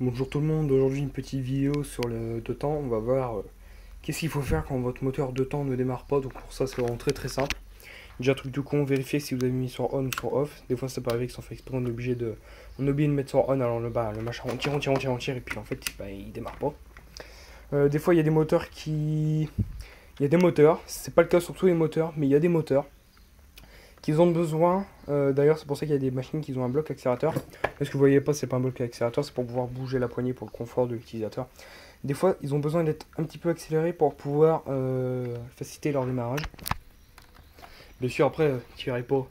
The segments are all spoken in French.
Bonjour tout le monde, aujourd'hui une petite vidéo sur le deux temps. On va voir qu'est-ce qu'il faut faire quand votre moteur deux temps ne démarre pas. Donc pour ça c'est vraiment très simple. Déjà truc tout con, vérifier si vous avez mis sur on ou sur off. Des fois ça peut arriver que sans faire exprès on oublie de mettre sur on, alors le machin on tire et puis en fait il démarre pas. Des fois il y a des moteurs qui... Il y a des moteurs, c'est pas le cas sur tous les moteurs, mais il y a des moteurs qu'ils ont besoin. D'ailleurs c'est pour ça qu'il y a des machines qui ont un bloc accélérateur. Est-ce que vous voyez pas, c'est pas un bloc accélérateur, c'est pour pouvoir bouger la poignée pour le confort de l'utilisateur. Des fois ils ont besoin d'être un petit peu accélérés pour pouvoir faciliter leur démarrage. Bien sûr après tirez pas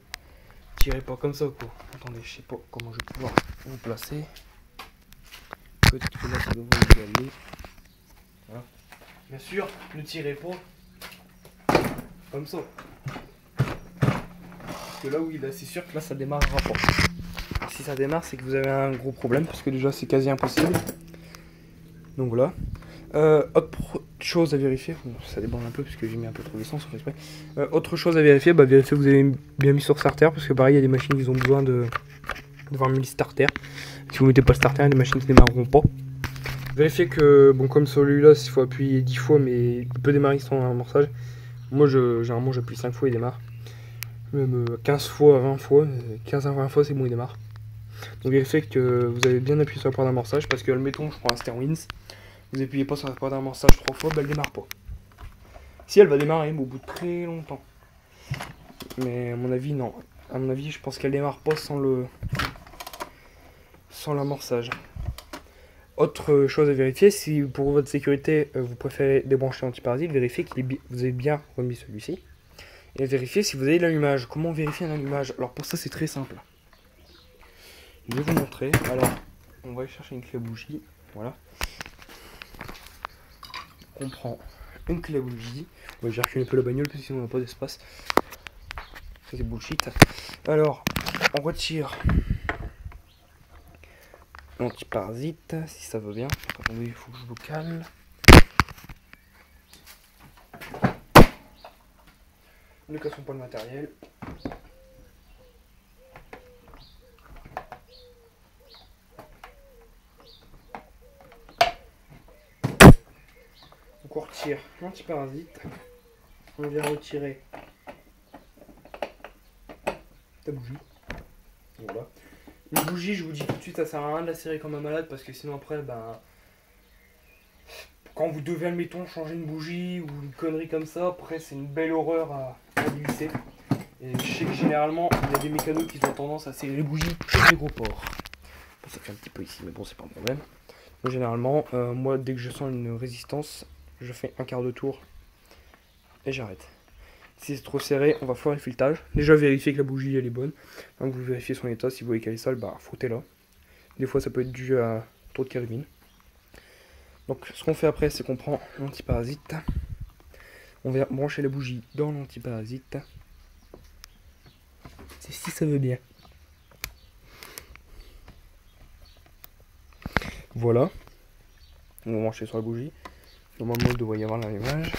comme ça quoi. Attendez, je sais pas comment je vais pouvoir vous placer. Peut-être que là ça devrait y aller. Voilà. Bien sûr, ne tirez pas comme ça. Parce que là oui, là c'est sûr que là ça démarrera pas. Si ça démarre, c'est que vous avez un gros problème, parce que déjà c'est quasi impossible. Donc voilà. Autre chose à vérifier, bon, ça déborde un peu parce que j'ai mis un peu trop d'essence en exprès. Autre chose à vérifier, vérifiez que vous avez bien mis sur starter, parce que pareil, il y a des machines qui ont besoin d'avoir mis le starter. Si vous mettez pas le starter, il y a des machines qui démarreront pas. Vérifiez que, bon, comme celui-là, il faut appuyer 10 fois, mais il peut démarrer sans amorçage. Moi, généralement, j'appuie 5 fois, il démarre. Même 15 fois, 20 fois, 15 à 20 fois, c'est bon, il démarre. Donc vérifiez que vous avez bien appuyé sur la porte d'amorçage, parce que, admettons, je prends un Sterwins, vous appuyez pas sur la porte d'amorçage 3 fois, elle démarre pas. Si elle va démarrer, mais au bout de très longtemps. Mais à mon avis, non. À mon avis, je pense qu'elle démarre pas sans l'amorçage. Autre chose à vérifier, si pour votre sécurité vous préférez débrancher l'antiparasite, vérifiez que vous avez bien remis celui-ci. Et vérifiez si vous avez l'allumage. Comment vérifier un allumage? Alors pour ça c'est très simple. Je vais vous montrer. Alors on va aller chercher une clé bougie. Voilà. On prend une clé bougie. On va reculer un peu la bagnole parce que sinon on n'a pas d'espace. Ça c'est bullshit. Alors on retire l'antiparasite si ça va bien. Attendez, il faut que je vous calme. Ne cassons pas le matériel. Donc on retire l'antiparasite. On vient retirer ta bougie. Voilà. Une bougie, je vous dis tout de suite, ça sert à rien de la serrer comme un malade parce que sinon après, quand vous devez, admettons, changer une bougie ou une connerie comme ça, après c'est une belle horreur à glisser. Et je sais que généralement, il y a des mécanos qui ont tendance à serrer les bougies chez les gros ports. Bon, ça fait un petit peu ici, mais bon, c'est pas un problème. Donc, généralement, moi, dès que je sens une résistance, je fais un quart de tour et j'arrête. Si c'est trop serré, on va faire le filetage. Déjà, vérifier que la bougie elle est bonne. Donc, vous vérifiez son état. Si vous voyez qu'elle est sale, frottez-la. Des fois, ça peut être dû à trop de calamine. Donc, ce qu'on fait après, c'est qu'on prend l'antiparasite. On vient brancher la bougie dans l'antiparasite. C'est si ça veut bien. Voilà. On va brancher sur la bougie. Normalement, il devrait y avoir l'allumage.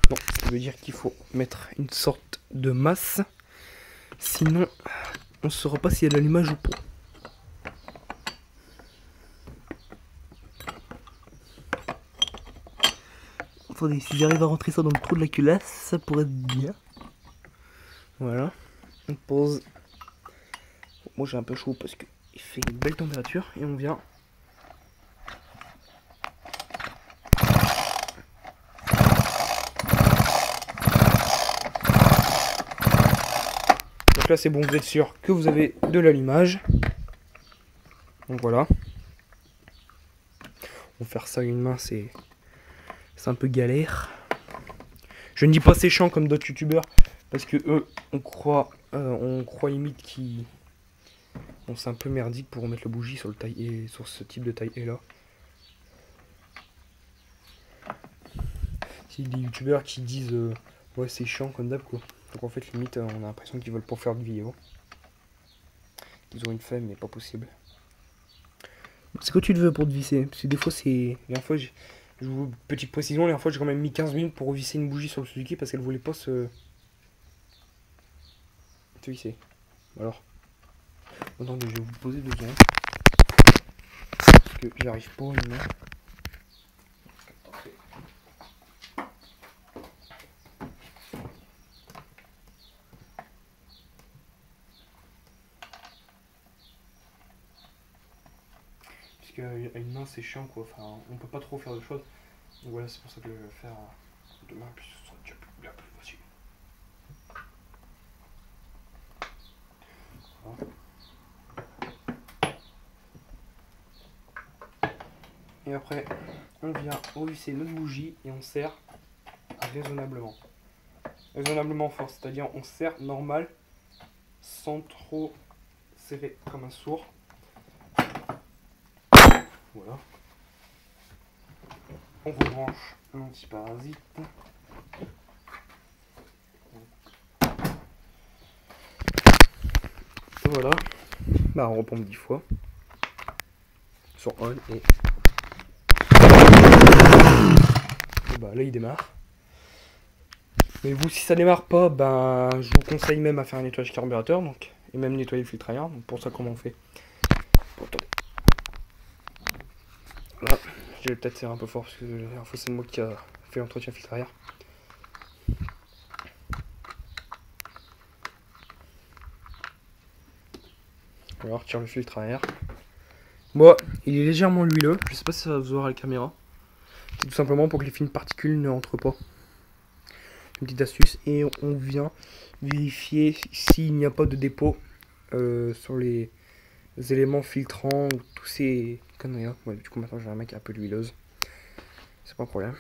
Bon, ça veut dire qu'il faut mettre une sorte de masse. Sinon, on ne saura pas s'il y a de l'allumage ou pas. Attendez, si j'arrive à rentrer ça dans le trou de la culasse, ça pourrait être bien. Voilà. On pose. Moi j'ai un peu chaud parce qu'il fait une belle température et on vient. Donc là c'est bon, vous êtes sûr que vous avez de l'allumage. Donc voilà. On faire ça à une main, c'est un peu galère. Je ne dis pas c'est chiant comme d'autres youtubeurs parce que eux on croit limite qu'ils... Bon, c'est un peu merdique pour remettre la bougie sur le taille sur ce type de taille là. Il y a des youtubeurs qui disent ouais c'est chiant comme d'hab quoi. Donc en fait limite on a l'impression qu'ils veulent pas faire de vidéo. Ils ont une flemme mais pas possible. C'est quoi tu te veux pour te visser? Parce que des fois c'est... La dernière fois je vous petite précision, la dernière fois j'ai quand même mis 15 minutes pour visser une bougie sur le Suzuki parce qu'elle voulait pas se... Tu sais. Alors. Attendez, je vais vous poser 2 secondes. Parce que j'y arrive pas maintenant. Parce qu'à une main c'est chiant quoi. Enfin, on peut pas trop faire de choses. Donc voilà, c'est pour ça que je vais faire demain, puis ce sera déjà plus facile. Voilà. Et après, on vient revisser notre bougie et on serre raisonnablement. Raisonnablement fort, c'est-à-dire on serre normal, sans trop serrer comme un sourd. Voilà. On rebranche l'antiparasite. Et voilà. Bah on repompe 10 fois. Sur on et bah là il démarre. Mais vous, si ça démarre pas, ben je vous conseille même à faire un nettoyage carburateur, donc, et même nettoyer le filtre à air. Donc pour ça, comment on fait? Attendez. Voilà. Je vais peut-être serrer un peu fort parce que la dernière fois c'est moi qui a fait l'entretien filtre à air. Alors, retire le filtre à air. Moi, il est légèrement huileux. Je sais pas si ça va se voir à la caméra. C'est tout simplement pour que les fines particules ne rentrent pas. Une petite astuce. Et on vient vérifier s'il n'y a pas de dépôt sur les éléments filtrants ou tous ces conneries là. Ouais, du coup, maintenant j'ai un mec un peu d'huileuse. C'est pas un problème.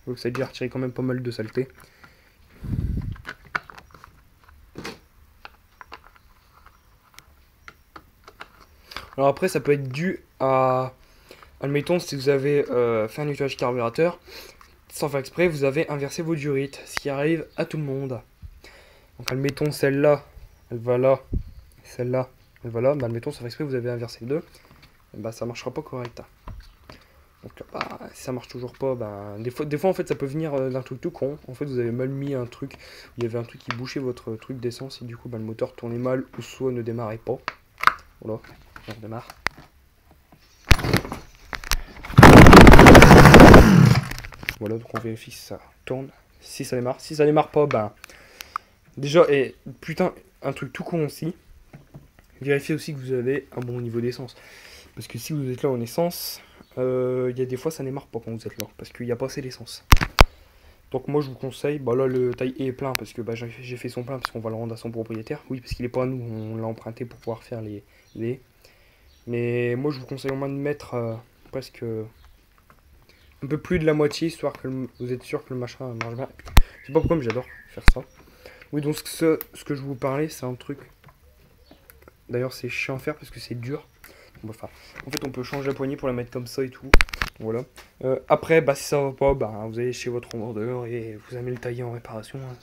Donc, ça a déjà retiré quand même pas mal de saleté. Alors après, ça peut être dû à... Admettons, si vous avez fait un nettoyage carburateur, sans faire exprès, vous avez inversé vos durites, ce qui arrive à tout le monde. Donc admettons, celle-là, elle va là, celle-là, elle va là. Bah, admettons, sans faire exprès, vous avez inversé les deux. Bah, ça marchera pas correct. Donc bah, si ça marche toujours pas, bah, des fois en fait ça peut venir d'un truc tout con. En fait vous avez mal mis un truc, il y avait un truc qui bouchait votre truc d'essence et du coup bah, le moteur tournait mal ou soit ne démarrait pas. Voilà, on redémarre. Voilà, donc on vérifie si ça tourne, si ça démarre. Si ça démarre pas, ben déjà, et putain, un truc tout con aussi, vérifiez aussi que vous avez un bon niveau d'essence. Parce que si vous êtes là en essence, il y a des fois ça démarre pas quand vous êtes là, parce qu'il n'y a pas assez d'essence. Donc moi je vous conseille, bah là le taille est plein, parce que bah, j'ai fait son plein, parce qu'on va le rendre à son propriétaire. Oui, parce qu'il est pas à nous, on l'a emprunté pour pouvoir faire les. Mais moi je vous conseille au moins de mettre presque un peu plus de la moitié, histoire que vous êtes sûr que le machin marche bien. Je sais pas pourquoi, mais j'adore faire ça. Oui, donc ce que je vous parlais, c'est un truc. D'ailleurs, c'est chiant à faire parce que c'est dur. Enfin, en fait, on peut changer la poignée pour la mettre comme ça et tout. Voilà. Après, bah, si ça va pas, bah, vous allez chez votre revendeur et vous allez le tailler en réparation. Hein.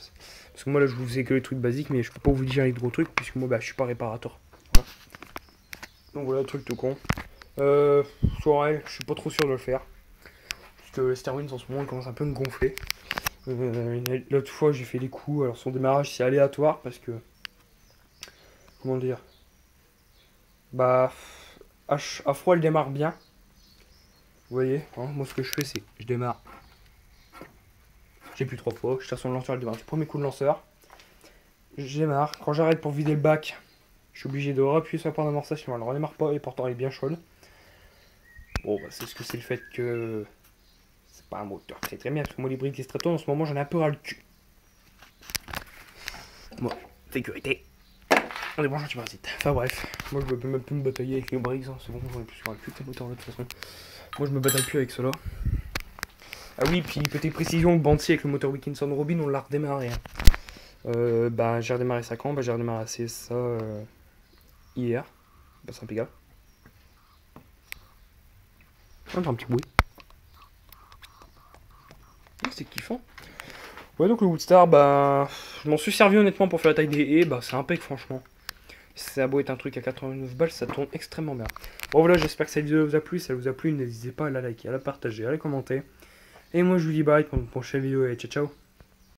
Parce que moi, là, je vous faisais que les trucs basiques, mais je peux pas vous dire les gros trucs, puisque moi, bah, je suis pas réparateur. Voilà. Donc voilà, le truc tout con. Soirée, je suis pas trop sûr de le faire. Parce que les Starwins en ce moment, ils commencent un peu à me gonfler. L'autre fois, j'ai fait des coups. Alors, son démarrage, c'est aléatoire parce que. Comment dire? Bah. À froid, elle démarre bien. Vous voyez, hein, moi, ce que je fais, c'est. Je démarre. J'ai plus 3 fois. Je tire sur le lanceur, elle démarre. Du premier coup de lanceur. Je démarre. Quand j'arrête pour vider le bac, je suis obligé de appuyer sur la porte d'amorçage, sinon elle ne redémarre pas et pourtant elle est bien chaude. Bon, bah, c'est ce que c'est le fait que. C'est pas un moteur très bien, parce que moi, les briques Straton, en ce moment, j'en ai un peu ras le cul. Bon, sécurité. On débranche l'antiparasite. Enfin bref, moi je peux même plus me batailler avec les briques, hein. C'est bon, j'en ai plus sur un cul, moteur de toute façon. Moi je me bataille plus avec cela. Ah oui, puis petite précision, le bandit avec le moteur Wilkinson Robin, on l'a redémarré. Hein. Bah j'ai redémarré ça quand? Bah j'ai redémarré ça hier. Bah c'est un peu égal. Un petit bruit. C'est kiffant. Ouais, donc le Woodstar, bah je m'en suis servi honnêtement pour faire la taille des haies, bah c'est impec franchement. Ça a beau être un truc à 89 balles, ça tourne extrêmement bien. Bon voilà, j'espère que cette vidéo vous a plu. Si elle vous a plu, n'hésitez pas à la liker, à la partager, à la commenter. Et moi je vous dis bye pour une prochaine vidéo et ciao ciao.